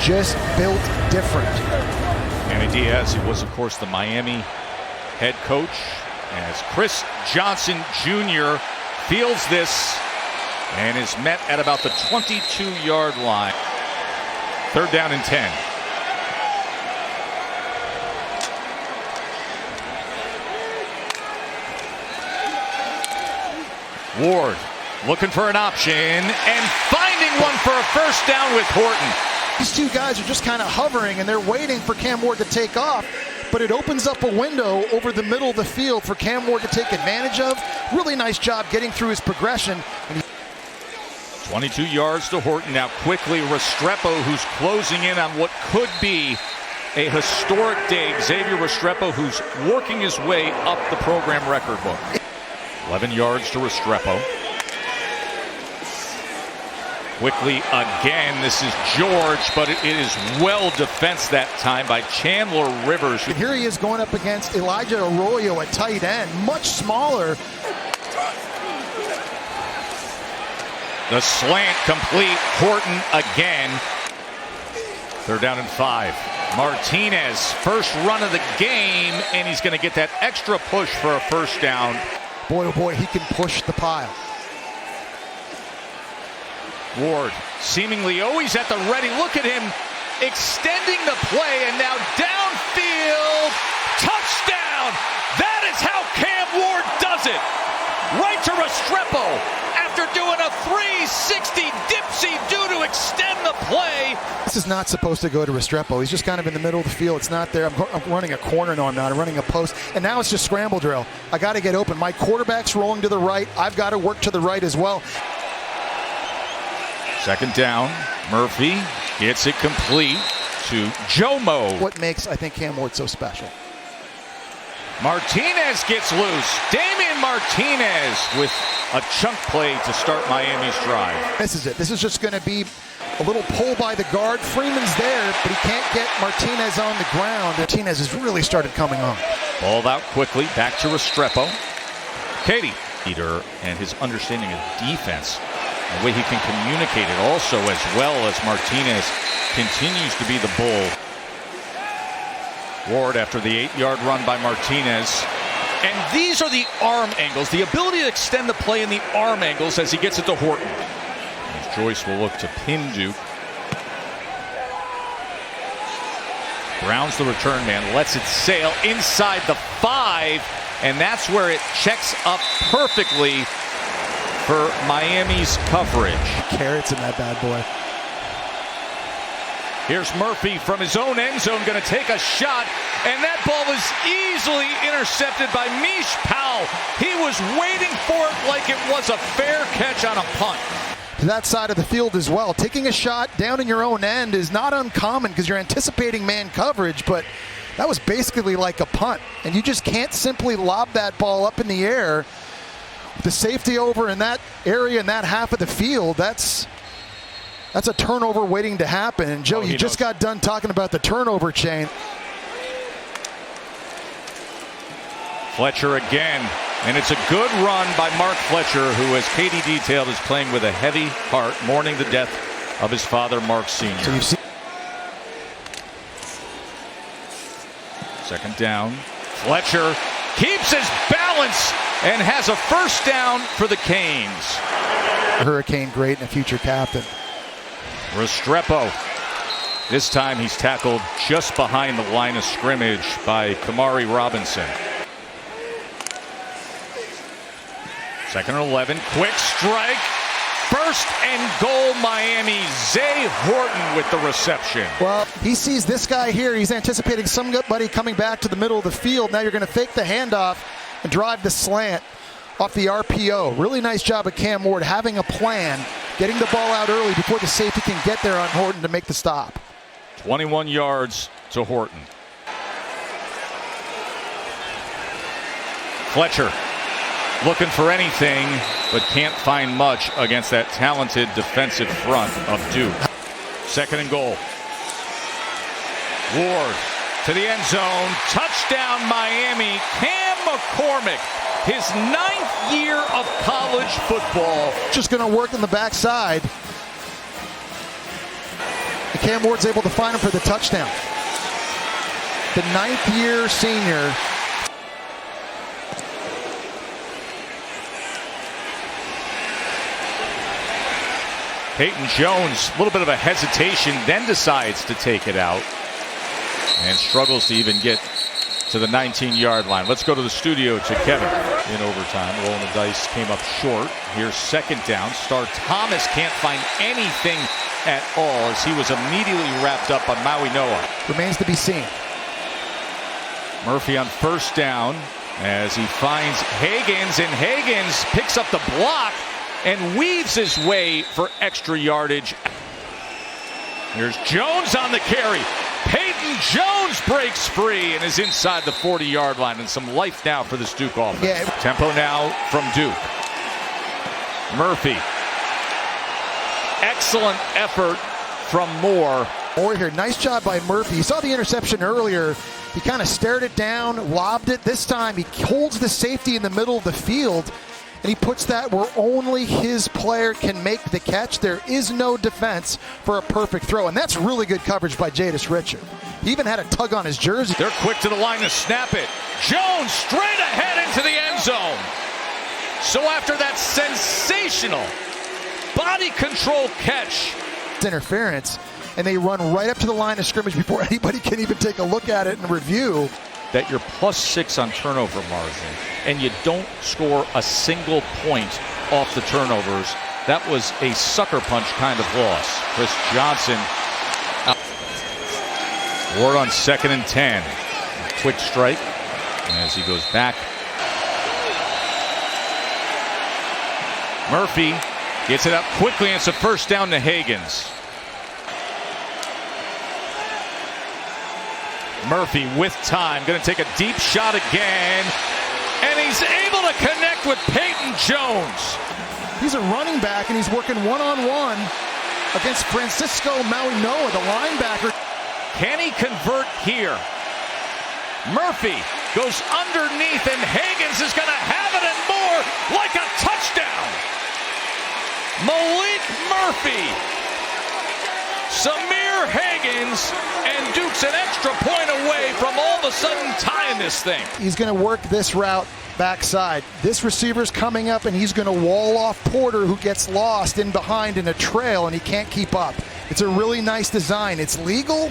just built different. Manny Diaz, who was, of course, the Miami head coach, as Chris Johnson Jr. fields this and is met at about the 22-yard line. 3rd down and 10. Ward looking for an option and finding one for a first down with Horton. These two guys are just kind of hovering and they're waiting for Cam Ward to take off, but it opens up a window over the middle of the field for Cam Ward to take advantage of. Really nice job getting through his progression. 22 yards to Horton. Now quickly Restrepo, who's closing in on what could be a historic day. Xavier Restrepo, who's working his way up the program record book. 11 yards to Restrepo. Quickly again, this is George, but it is well defensed that time by Chandler Rivers. And here he is going up against Elijah Arroyo at tight end, much smaller. The slant complete, Horton again. 3rd down and 5. Martinez, first run of the game, and he's going to get that extra push for a first down. Boy, oh boy, he can push the pile. Ward seemingly always at the ready. Look at him extending the play, and now downfield, touchdown! That is how Cam Ward does it. Right to Restrepo after doing a 360 dipsy-do to extend the play. This is not supposed to go to Restrepo. He's just kind of in the middle of the field. It's not there. I'm running a corner. No, I'm not. I'm running a post. And now it's just scramble drill. I got to get open. My quarterback's rolling to the right. I've got to work to the right as well. 2nd down. Murphy gets it complete to Jomo. What makes, I think, Cam Ward so special? Martinez gets loose. Damien Martinez with a chunk play to start Miami's drive. This is it. This is just going to be a little pull by the guard. Freeman's there, but he can't get Martinez on the ground. Martinez has really started coming on. Balled out quickly. Back to Restrepo. Katie. Peter and his understanding of defense. The way he can communicate it also, as well as Martinez continues to be the bull. Ward after the 8-yard run by Martinez. And these are the arm angles, the ability to extend the play in the arm angles as he gets it to Horton. As Joyce will look to pin Duke. Brown's the return man, lets it sail inside the 5, and that's where it checks up perfectly for Miami's coverage. Carrots in that bad boy. Here's Murphy from his own end zone, going to take a shot, and that ball is easily intercepted by Mish Powell. He was waiting for it like it was a fair catch on a punt. To that side of the field as well. Taking a shot down in your own end is not uncommon because you're anticipating man coverage, but that was basically like a punt, and you just can't simply lob that ball up in the air. The safety over in that area, in that half of the field, that's a turnover waiting to happen. And Joe, you just got done talking about the turnover chain. Fletcher again, and it's a good run by Mark Fletcher, who, as Katie detailed, is playing with a heavy heart, mourning the death of his father, Mark Sr. So you've seen 2nd down. Fletcher keeps his balance and has a first down for the Canes. Hurricane great and a future captain. Restrepo. This time he's tackled just behind the line of scrimmage by Kamari Robinson. 2nd and 11. Quick strike. 1st and goal, Miami. Zay Horton with the reception. Well, he sees this guy here. He's anticipating somebody coming back to the middle of the field. Now you're going to fake the handoff and drive the slant off the RPO. Really nice job of Cam Ward having a plan, getting the ball out early before the safety can get there on Horton to make the stop. 21 yards to Horton. Fletcher looking for anything, but can't find much against that talented defensive front of Duke. 2nd and goal. Ward to the end zone. Touchdown, Miami. Cam McCormick, his 9th year of college football. Just going to work on the backside. Cam Ward's able to find him for the touchdown. The 9th-year senior. Peyton Jones, a little bit of a hesitation, then decides to take it out and struggles to even get to the 19-yard line. Let's go to the studio to Kevin in overtime. Rolling the dice, came up short. Here's second down. Star Thomas can't find anything at all as he was immediately wrapped up on Maui Noah. Remains to be seen. Murphy on first down as he finds Higgins, and Higgins picks up the block and weaves his way for extra yardage. Here's Jones on the carry. Peyton Jones breaks free and is inside the 40-yard line, and some life now for this Duke offense. Yeah. Tempo now from Duke. Murphy. Excellent effort from Moore. Moore here, nice job by Murphy. You saw the interception earlier. He kind of stared it down, lobbed it. This time he holds the safety in the middle of the field, and he puts that where only his player can make the catch. There is no defense for a perfect throw, and that's really good coverage by Jadis Richard. He even had a tug on his jersey. They're quick to the line to snap it. Jones straight ahead into the end zone. So after that sensational body control catch, Interference, and they run right up to the line of scrimmage before anybody can even take a look at it and review. That you're +6 on turnover margin, and you don't score a single point off the turnovers. That was a sucker punch kind of loss. Chris Johnson. Ward on 2nd and 10. Quick strike as he goes back. Murphy gets it up quickly, and it's a first down to Higgins. Murphy with time, going to take a deep shot again, and he's able to connect with Peyton Jones. He's a running back, and he's working one-on-one against Francisco Maui-Noa, the linebacker. Can he convert here? Murphy goes underneath, and Higgins is going to have it and more, like a touchdown. Maalik Murphy, Samir Higgins, and Duke's an extra point away from all of a sudden tying this thing. He's going to work this route backside. This receiver's coming up, and he's going to wall off Porter, who gets lost in behind in a trail, and he can't keep up. It's a really nice design. It's legal,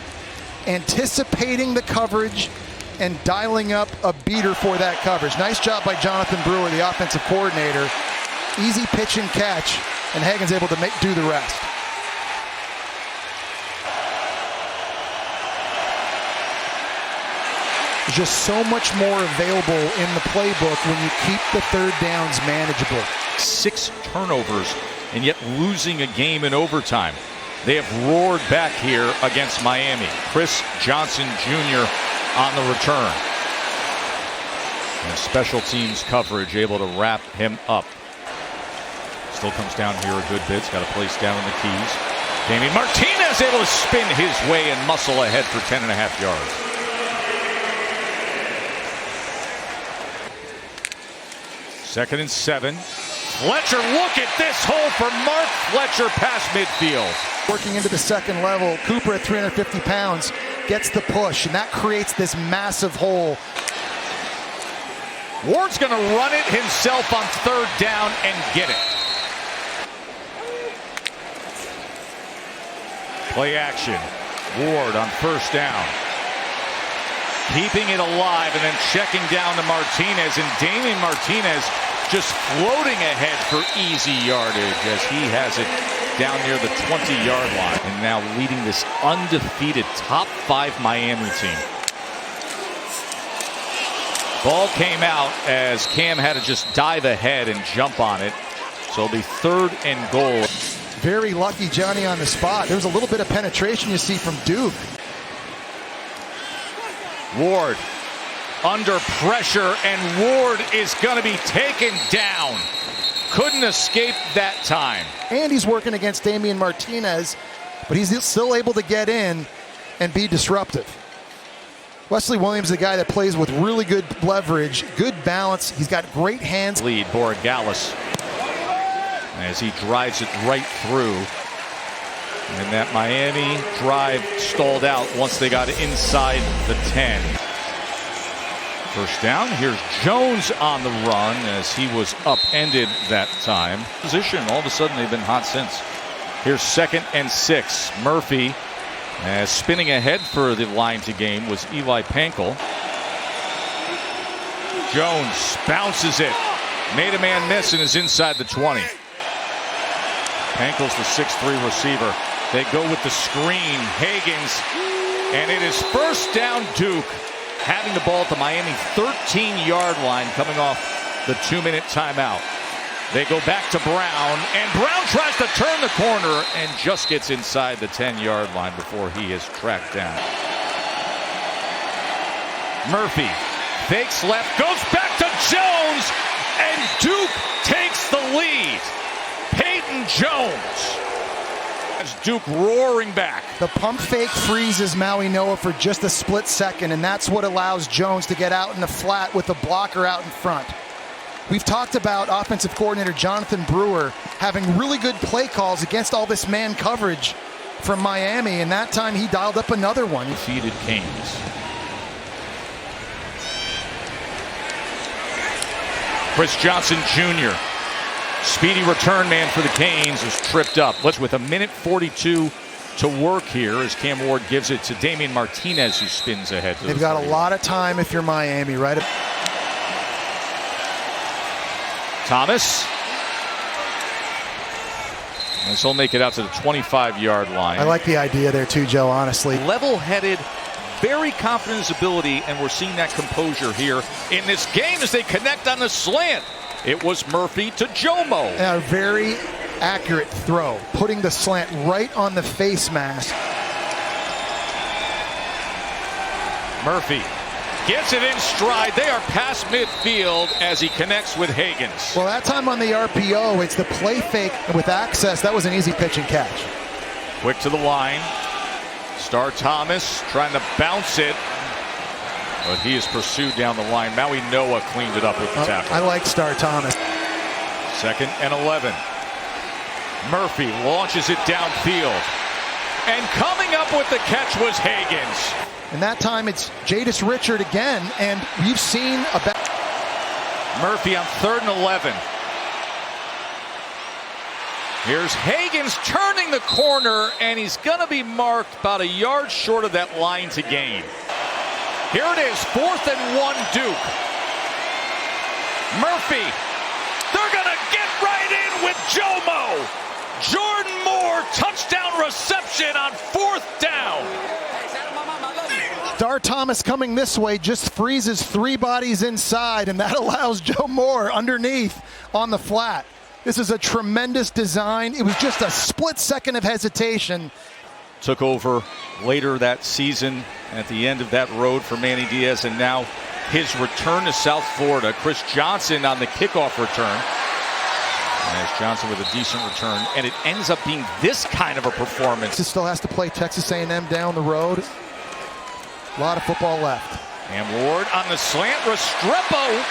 anticipating the coverage, and dialing up a beater for that coverage. Nice job by Jonathan Brewer, the offensive coordinator. Easy pitch and catch, and Higgins able to do the rest. There's just so much more available in the playbook when you keep the third downs manageable. 6 turnovers, and yet losing a game in overtime. They have roared back here against Miami. Chris Johnson Jr. on the return. And special teams coverage able to wrap him up. Still comes down here a good bit. He's got a place down in the keys. Damien Martinez able to spin his way and muscle ahead for 10.5 yards. Second and 7. Fletcher, look at this hole for Mark Fletcher past midfield. Working into the second level, Cooper at 350 pounds gets the push, and that creates this massive hole. Ward's going to run it himself on 3rd down and get it. Play action. Ward on 1st down. Keeping it alive and then checking down to Martinez, and Damien Martinez just floating ahead for easy yardage as he has it down near the 20-yard line, and now leading this undefeated top 5 Miami team. Ball came out as Cam had to just dive ahead and jump on it, so it'll be 3rd and goal. Very lucky Johnny on the spot. There's a little bit of penetration you see from Duke. Ward under pressure, and Ward is going to be taken down. Couldn't escape that time. And he's working against Damien Martinez, but he's still able to get in and be disruptive. Wesley Williams, the guy that plays with really good leverage, good balance. He's got great hands. Lead Borregales as he drives it right through. And that Miami drive stalled out once they got inside the 10. First down. Here's Jones on the run as he was upended that time. Position. All of a sudden they've been hot since. Here's 2nd and 6. Murphy spinning ahead for the line to gain was Eli Pankel. Jones bounces it. Made a man miss and is inside the 20. Pankel's the 6'3 receiver. They go with the screen. Higgins. And it is first down Duke. Having the ball at the Miami 13-yard line coming off the 2-minute timeout. They go back to Brown, and Brown tries to turn the corner and just gets inside the 10-yard line before he is tracked down. Murphy fakes left, goes back to Jones, and Duke takes the lead. Peyton Jones. As Duke roaring back. The pump fake freezes Maui Noa for just a split second, and that's what allows Jones to get out in the flat with the blocker out in front. We've talked about offensive coordinator Jonathan Brewer having really good play calls against all this man coverage from Miami, and that time he dialed up another one. Defeated Canes. Chris Johnson Jr., speedy return man for the Canes, is tripped up. With 1:42 to work here as Cam Ward gives it to Damien Martinez, who spins ahead. They've got a lot of time if you're Miami, right? Thomas. And so he'll make it out to the 25-yard line. I like the idea there too, Joe, honestly. Level-headed, very confident in his ability, and we're seeing that composure here in this game as they connect on the slant. It was Murphy to Jomo. A very accurate throw, putting the slant right on the face mask. Murphy gets it in stride. They are past midfield as he connects with Higgins. Well, that time on the RPO, it's the play fake with access. That was an easy pitch and catch. Quick to the line. Star Thomas trying to bounce it, but he is pursued down the line. Maui Noa cleaned it up with the tackle. I like Star Thomas. 2nd and 11. Murphy launches it downfield. And coming up with the catch was Higgins. And that time it's Jadis Richard again, and we've seen about Murphy on 3rd and 11. Here's Higgins turning the corner, and he's going to be marked about a yard short of that line to gain. Here it is, 4th and 1 Duke. Murphy, they're going to get right in with Jomo. Jordan Moore, touchdown reception on 4th down. Star Thomas coming this way just freezes 3 bodies inside, and that allows Joe Moore underneath on the flat. This is a tremendous design. It was just a split second of hesitation. Took over later that season at the end of that road for Manny Diaz, and now his return to South Florida. Chris Johnson on the kickoff return. And there's Johnson with a decent return, and it ends up being this kind of a performance. He still has to play Texas A&M down the road. A lot of football left. And Ward on the slant, Restrepo,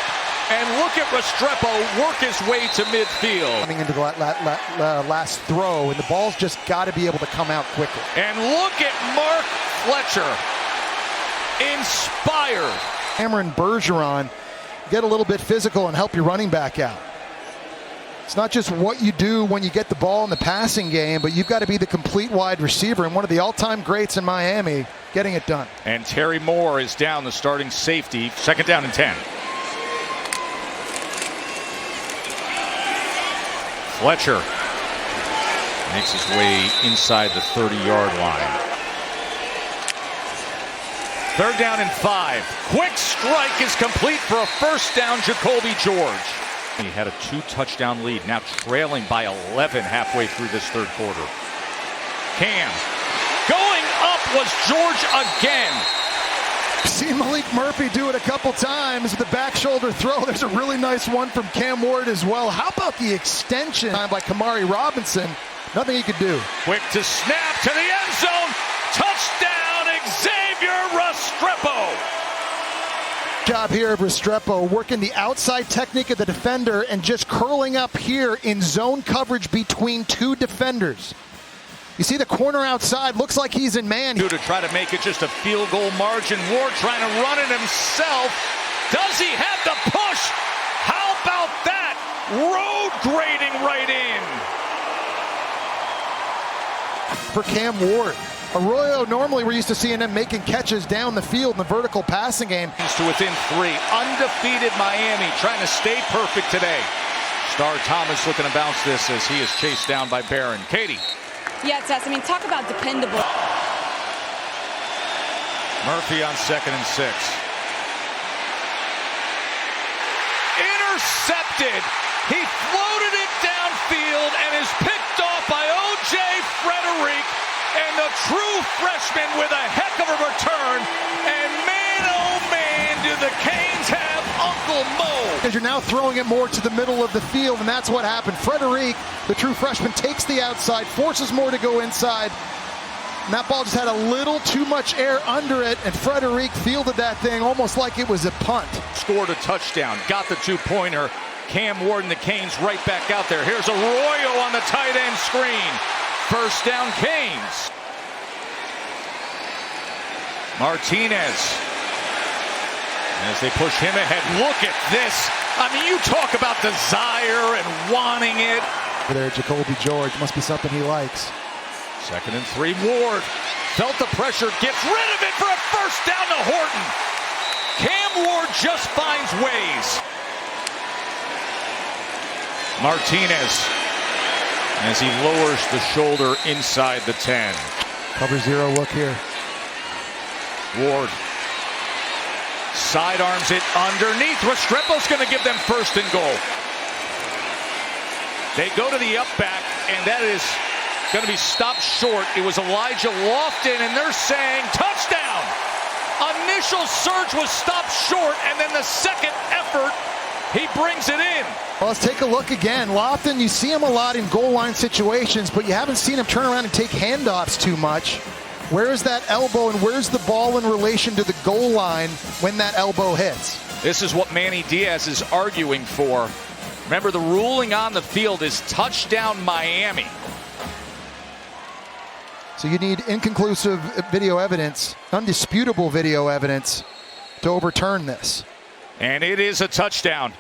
and look at Restrepo work his way to midfield. Coming into the last throw, and the ball's just got to be able to come out quicker. And look at Mark Fletcher, inspired. Cameron Bergeron, get a little bit physical and help your running back out. It's not just what you do when you get the ball in the passing game, but you've got to be the complete wide receiver, and one of the all-time greats in Miami getting it done. And Terry Moore is down, the starting safety. 2nd down and 10. Fletcher makes his way inside the 30-yard line. 3rd down and 5. Quick strike is complete for a first down, Jacoby George. He had a 2-touchdown lead, now trailing by 11 halfway through this 3rd quarter. Cam going up was George again. Seen Maalik Murphy do it a couple times with the back shoulder throw. There's a really nice one from Cam Ward as well. How about the extension by Kamari Robinson? Nothing he could do. Quick to snap to the end zone. Touchdown, Xavier Restrepo. Job here of Restrepo, working the outside technique of the defender and just curling up here in zone coverage between 2 defenders. You see the corner outside, looks like he's in man. To try to make it just a field goal margin. Ward trying to run it himself. Does he have the push? How about that? Road grading right in. For Cam Ward. Arroyo, normally we're used to seeing him making catches down the field in the vertical passing game. To within 3. Undefeated Miami trying to stay perfect today. Star Thomas looking to bounce this as he is chased down by Barron. Katie. Yeah, Tess, I mean, talk about dependable. Murphy on 2nd and 6. Intercepted. He floated it downfield and is picked off by O.J. Frederick. And the true freshman with a heck of a return. And man, oh man, do the Canes have Uncle Mo. Because you're now throwing it more to the middle of the field, and that's what happened. Frederick, the true freshman, takes the outside, forces more to go inside. And that ball just had a little too much air under it, and Frederick fielded that thing almost like it was a punt. Scored a touchdown, got the 2-pointer. Cam Ward and the Canes right back out there. Here's Arroyo on the tight end screen. First down, Canes. Martinez. As they push him ahead, look at this. I mean, you talk about desire and wanting it. Over there, Jacoby George, must be something he likes. 2nd and 3, Ward. Felt the pressure, gets rid of it for a first down to Horton. Cam Ward just finds ways. Martinez, as he lowers the shoulder inside the 10. Cover 0 look here. Ward sidearms it underneath. Restrepo's going to give them 1st and goal. They go to the up back, and that is going to be stopped short. It was Elijah Lofton, and they're saying touchdown. Initial surge was stopped short, and then the second effort, he brings it in. Well, let's take a look again. Lofton, you see him a lot in goal line situations, but you haven't seen him turn around and take handoffs too much. Where is that elbow, and where's the ball in relation to the goal line when that elbow hits? This is what Manny Diaz is arguing for. Remember, the ruling on the field is touchdown Miami. So you need inconclusive video evidence, undisputable video evidence to overturn this. And it is a touchdown.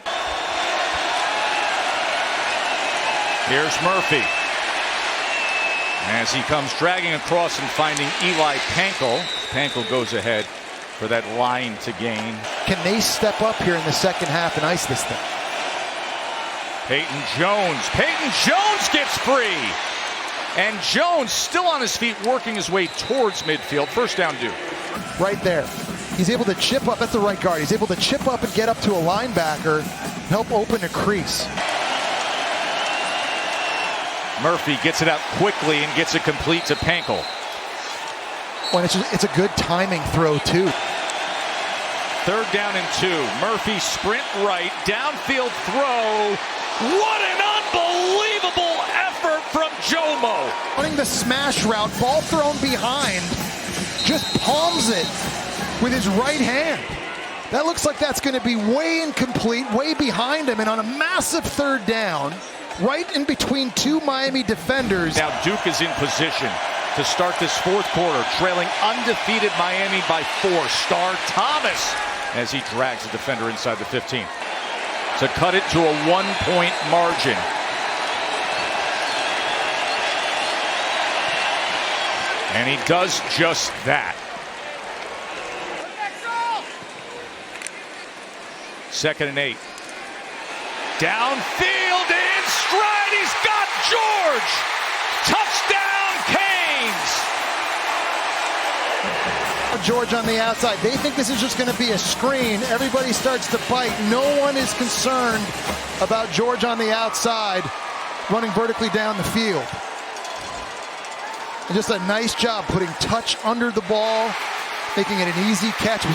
Here's Murphy. As he comes dragging across and finding Eli Pankel. Pankel goes ahead for that line to gain. Can they step up here in the second half and ice this thing? Peyton Jones. Peyton Jones gets free. And Jones still on his feet working his way towards midfield. First down, Duke. Right there. He's able to chip up at the right guard. He's able to chip up and get up to a linebacker, help open a crease. Murphy gets it out quickly and gets it complete to Pankel. Well, it's a good timing throw, too. 3rd down and 2. Murphy sprint right, downfield throw. What an unbelievable effort from Jomo. Running the smash route, ball thrown behind, just palms it with his right hand. That looks like that's going to be way incomplete, way behind him, and on a massive 3rd down, right in between 2 Miami defenders. Now Duke is in position to start this 4th quarter, trailing undefeated Miami by 4. Star Thomas as he drags the defender inside the 15 to cut it to a 1-point margin. And he does just that. 2nd and 8. Downfield in stride. He's got George. Touchdown, Canes. George on the outside. They think this is just going to be a screen. Everybody starts to bite. No one is concerned about George on the outside running vertically down the field. And just a nice job putting touch under the ball, making it an easy catch.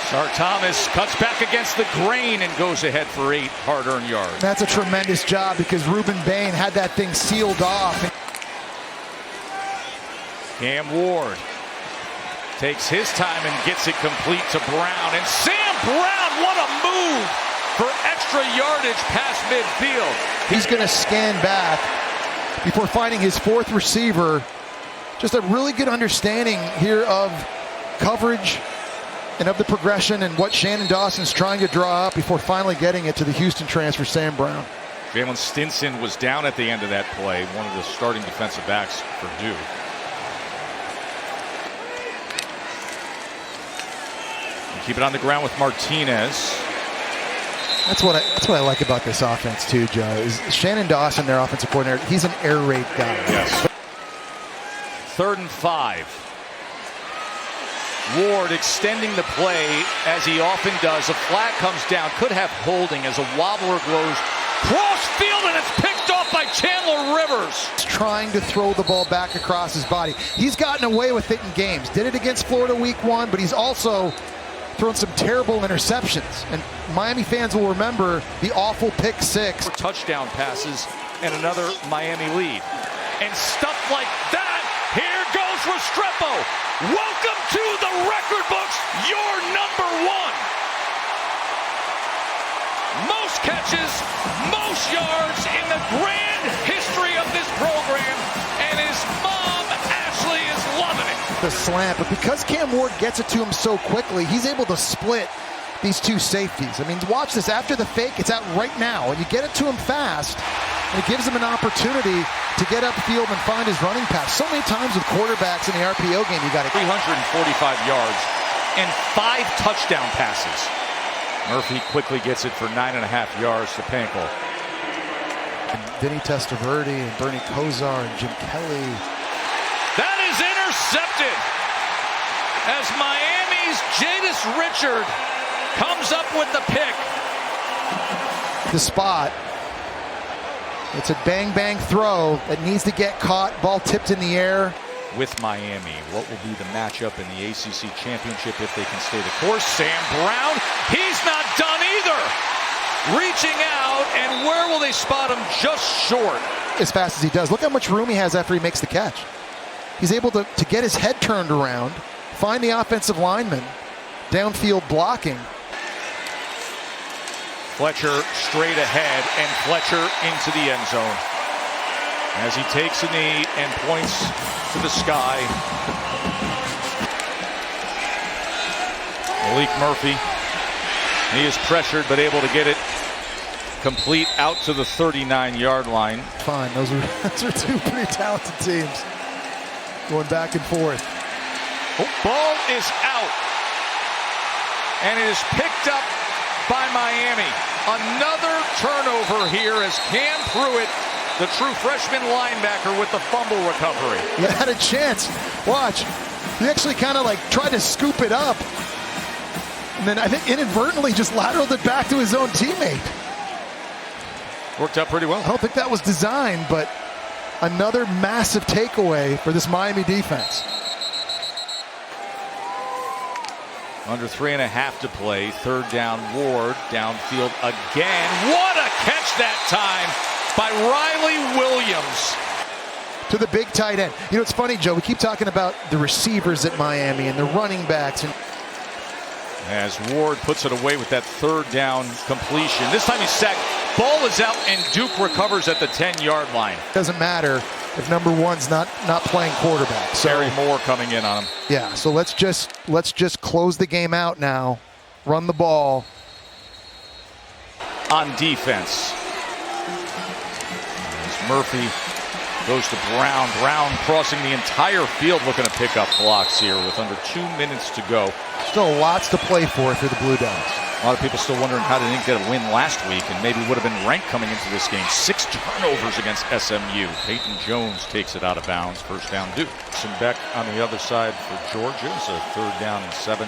Star Thomas cuts back against the grain and goes ahead for 8 hard-earned yards. That's a tremendous job because Ruben Bain had that thing sealed off. Cam Ward takes his time and gets it complete to Brown. And Sam Brown, what a move for extra yardage past midfield. He's going to scan back before finding his fourth receiver. Just a really good understanding here of coverage and of the progression and what Shannon Dawson's trying to draw up before finally getting it to the Houston transfer, Sam Brown. Jalen Stinson was down at the end of that play, one of the starting defensive backs for Duke. Keep it on the ground with Martinez. That's what I like about this offense too, Joe. Is Shannon Dawson, their offensive coordinator? He's an air raid guy. Yes. 3rd and 5. Ward extending the play as he often does. A flag comes down. Could have holding as a wobbler goes cross field, and it's picked off by Chandler Rivers. He's trying to throw the ball back across his body. He's gotten away with it in games. Did it against Florida week 1, but he's also thrown some terrible interceptions. And Miami fans will remember the awful pick 6. Touchdown passes and another Miami lead. And stuff like that. Here goes Restrepo. Welcome to the record books, your number 1. Most catches, most yards in the grand history of this program. And his mom, Ashley, is loving it. The slant, but because Cam Ward gets it to him so quickly, he's able to split these two safeties. I mean, watch this. After the fake, it's out right now, and you get it to him fast, and it gives him an opportunity to get upfield and find his running pass. So many times with quarterbacks in the RPO game, you got to 345 yards and 5 touchdown passes. Murphy quickly gets it for 9.5 yards to Pankel. And Vinny Testaverde and Bernie Kosar and Jim Kelly. That is intercepted as Miami's Jadis Richard comes up with the pick. The spot. It's a bang-bang throw that needs to get caught. Ball tipped in the air. With Miami, what will be the matchup in the ACC championship if they can stay the course? Sam Brown, he's not done either. Reaching out, and where will they spot him? Just short. As fast as he does. Look how much room he has after he makes the catch. He's able to get his head turned around, find the offensive lineman, downfield blocking. Fletcher straight ahead, and Fletcher into the end zone. As he takes a knee and points to the sky. Maalik Murphy, he is pressured but able to get it complete out to the 39-yard line. Fine, those are two pretty talented teams going back and forth. Oh, ball is out, and it is picked up by Miami. Another turnover here as Cam Pruitt, the true freshman linebacker, with the fumble recovery. He had a chance. Watch. He actually kind of like tried to scoop it up, and then I think inadvertently just lateraled it back to his own teammate. Worked out pretty well. I don't think that was designed, but another massive takeaway for this Miami defense. Under 3.5 to play. 3rd down, Ward downfield again. What a catch that time by Riley Williams. To the big tight end. You know, it's funny, Joe, we keep talking about the receivers at Miami and the running backs. And as Ward puts it away with that 3rd down completion. This time he's sacked. Ball is out, and Duke recovers at the 10-yard line. Doesn't matter if number 1's not playing quarterback. So, Terry Moore coming in on him. Yeah, so let's just close the game out now. Run the ball. On defense. As Murphy goes to Brown. Brown crossing the entire field looking to pick up blocks here with under 2 minutes to go. Still lots to play for the Blue Devils. A lot of people still wondering how they didn't get a win last week and maybe would have been ranked coming into this game. 6 turnovers against SMU. Peyton Jones takes it out of bounds. 1st down, Duke. Beck on the other side for Georgia. So 3rd down and 7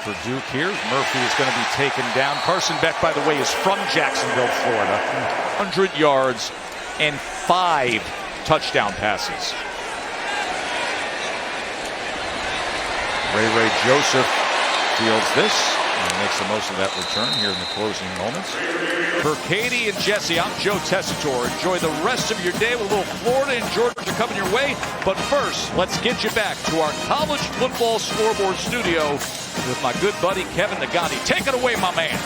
for Duke here. Murphy is going to be taken down. Carson Beck, by the way, is from Jacksonville, Florida. 100 yards and 5 touchdown passes. Ray Joseph fields this and makes the most of that return here in the closing moments. For Katie and Jesse, I'm Joe Tessitore. Enjoy the rest of your day with a little Florida and Georgia coming your way. But first, let's get you back to our college football scoreboard studio with my good buddy Kevin Nagati. Take it away, my man.